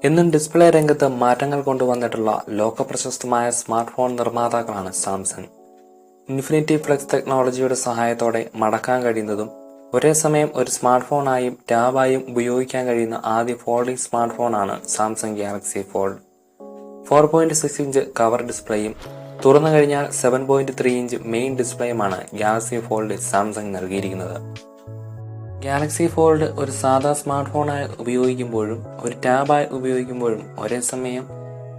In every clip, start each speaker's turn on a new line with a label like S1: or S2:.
S1: ഇന്നും ഡിസ്പ്ലേ രംഗത്ത് മാറ്റങ്ങൾ കൊണ്ടുവന്നിട്ടുള്ള ലോകപ്രശസ്തമായ സ്മാർട്ട് ഫോൺ നിർമ്മാതാക്കളാണ് സാംസങ്. ഇൻഫിനിറ്റി ഫ്ലെക്സ് ടെക്നോളജിയുടെ സഹായത്തോടെ മടക്കാൻ കഴിയുന്നതും ഒരേ സമയം ഒരു സ്മാർട്ട് ഫോണായും ടാബായും ഉപയോഗിക്കാൻ കഴിയുന്ന ആദ്യ ഫോൾഡിംഗ് സ്മാർട്ട് ഫോണാണ് Samsung Galaxy Fold. 4.6 inch cover ഡിസ്പ്ലേയും തുറന്നു കഴിഞ്ഞാൽ 7.3 ഇഞ്ച് മെയിൻ ഡിസ്പ്ലേയുമാണ് ഗാലക്സി ഫോൾഡിൽ സാംസങ് നൽകിയിരിക്കുന്നത്. ഗാലക്സി ഫോൾഡ് ഒരു സാധാ സ്മാർട്ട് ഫോണായി ഉപയോഗിക്കുമ്പോഴും ഒരു ടാബായി ഉപയോഗിക്കുമ്പോഴും ഒരേ സമയം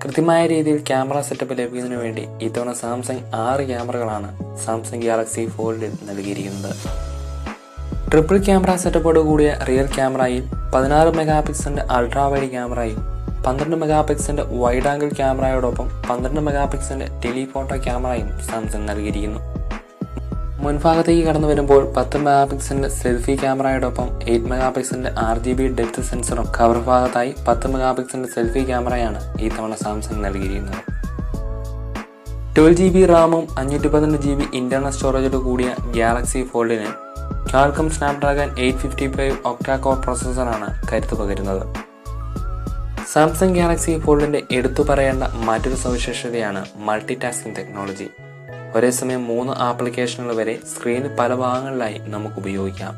S1: കൃത്യമായ രീതിയിൽ ക്യാമറ സെറ്റപ്പ് ലഭിക്കുന്നതിനു വേണ്ടി ഇത്തവണ സാംസങ് 6 ക്യാമറകളാണ് സാംസങ് ഗാലക്സി ഫോൾഡിൽ നൽകിയിരിക്കുന്നത്. ട്രിപ്പിൾ ക്യാമറ സെറ്റപ്പോട് കൂടിയ റിയർ ക്യാമറയിൽ 16 മെഗാ പിക്സലിന്റെ അൾട്രാ വൈഡ് ക്യാമറയും 12 മെഗാ പിക്സലിന്റെ വൈഡ് ആംഗിൾ ക്യാമറയോടൊപ്പം 12 മെഗാ പിക്സലിന്റെ ടെലിഫോട്ടോ ക്യാമറയും സാംസങ് നൽകിയിരിക്കുന്നു. മുൻഭാഗത്തേക്ക് കടന്നു വരുമ്പോൾ 10 മെഗാ പിക്സലിന്റെ സെൽഫി ക്യാമറയോടൊപ്പം 8 മെഗാ പിക്സലിന്റെ RGB ഡെപ്ത് സെൻസറും കവർ ഭാഗത്തായി 10 മെഗാ പിക്സലിന്റെ സെൽഫി ക്യാമറയാണ് ഈ തവണ സാംസങ് നൽകിയിരിക്കുന്നത്. 12GB റാമും 512GB ഇന്റർണൽ സ്റ്റോറേജോട് കൂടിയ ഗാലക്സി ഫോൾഡിന് ക്വാൾകം സ്നാപ്ഡ്രാഗൺ 855 ഒക്ടാ കോർ പ്രോസസ്സറാണ് കരുത്ത് പകരുന്നത്. സാംസങ് ഗാലക്സി ഫോൾഡിന്റെ എടുത്തു പറയേണ്ട മറ്റൊരു സവിശേഷതയാണ് മൾട്ടി ടാസ്കിംഗ് ടെക്നോളജി. ഒരേ സമയം 3 ആപ്ലിക്കേഷനുകൾ വരെ സ്ക്രീനിൽ പല ഭാഗങ്ങളിലായി നമുക്ക് ഉപയോഗിക്കാം.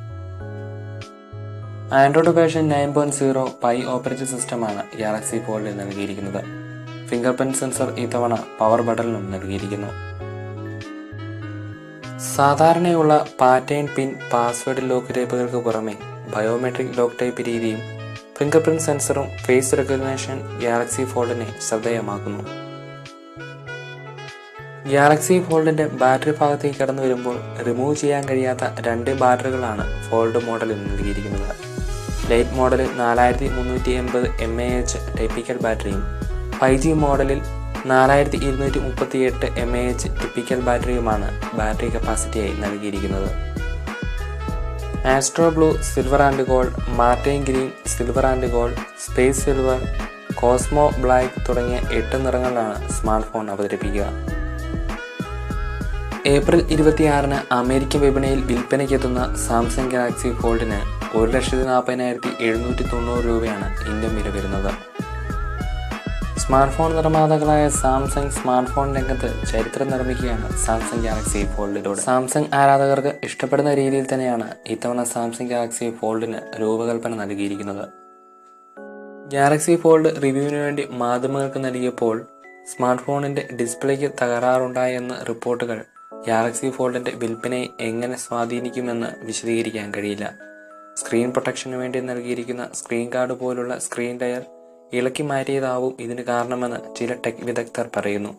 S1: ആൻഡ്രോയിഡ് വേർഷൻ 9.0 പൈ ഓപ്പറേറ്റിംഗ് സിസ്റ്റമാണ് ഗാലക്സി ഫോൾഡിൽ നൽകിയിരിക്കുന്നത്. ഫിംഗർ പ്രിന്റ് സെൻസർ ഇത്തവണ പവർ ബട്ടണിലും നൽകിയിരിക്കുന്നു. സാധാരണയുള്ള പാറ്റേൺ പിൻ പാസ്വേഡ് ലോക്ക് ടൈപ്പുകൾക്ക് പുറമെ ബയോമെട്രിക് ലോക്ക് ടൈപ്പ് രീതിയും ഫിംഗർ പ്രിന്റ് സെൻസറും ഫേസ് റെക്കഗ്നിഷൻ ഗാലക്സി ഫോൾഡിനെ ശ്രദ്ധേയമാക്കുന്നു. ഗാലക്സി ഫോൾഡിന്റെ ബാറ്ററി ഭാഗത്തേക്ക് കടന്നു വരുമ്പോൾ റിമൂവ് ചെയ്യാൻ കഴിയാത്ത 2 ബാറ്ററികളാണ് ഫോൾഡ് മോഡലിൽ നൽകിയിരിക്കുന്നത്. ലൈറ്റ് മോഡലിൽ 4380 mAh ടിപ്പിക്കൽ ബാറ്ററിയും 5G മോഡലിൽ 4238 mAh ടിപ്പിക്കൽ ബാറ്ററിയുമാണ് ബാറ്ററി കപ്പാസിറ്റിയായി നൽകിയിരിക്കുന്നത്. Astro blue, silver and gold, martian green, silver and gold, space silver, cosmo black തുടങ്ങിയ 8 നിറങ്ങളിലാണ് സ്മാർട്ട് ഫോൺ അവതരിപ്പിക്കുക. ഏപ്രിൽ 26-ന് അമേരിക്കൻ വിപണിയിൽ വിൽപ്പനയ്ക്കെത്തുന്ന സാംസങ് ഗാലക്സി ഫോൾഡിന് 1,40,790 രൂപയാണ് ഇന്ത്യൻ വില വരുന്നത്. സ്മാർട്ട് ഫോൺ നിർമ്മാതാക്കളായ സാംസങ് സ്മാർട്ട് ഫോൺ രംഗത്ത് ചരിത്രം നിർമ്മിക്കുകയാണ് സാംസങ് ഗാലക്സി ഫോൾഡിലൂടെ. സാംസങ് ആരാധകർക്ക് ഇഷ്ടപ്പെടുന്ന രീതിയിൽ തന്നെയാണ് ഇത്തവണ സാംസങ് ഗാലക്സി ഫോൾഡിന് രൂപകൽപ്പന നൽകിയിരിക്കുന്നത്. ഗാലക്സി ഫോൾഡ് റിവ്യൂവിന് വേണ്ടി മാധ്യമങ്ങൾക്ക് നൽകിയപ്പോൾ സ്മാർട്ട് ഫോണിന്റെ ഡിസ്പ്ലേക്ക് തകരാറുണ്ടായെന്ന റിപ്പോർട്ടുകൾ ഗാലക്സി ഫോൾഡിന്റെ വിൽപ്പനയെ എങ്ങനെ സ്വാധീനിക്കുമെന്ന് വിശദീകരിക്കാൻ കഴിയില്ല. സ്ക്രീൻ പ്രൊട്ടക്ഷന് വേണ്ടി നൽകിയിരിക്കുന്ന സ്ക്രീൻ ഗാർഡ് പോലുള്ള സ്ക്രീൻ ലെയർ ഇളക്കി മാറ്റിയതാവും ഇതിന് കാരണമെന്ന് ചില ടെക് വിദഗ്ധർ പറയുന്നു.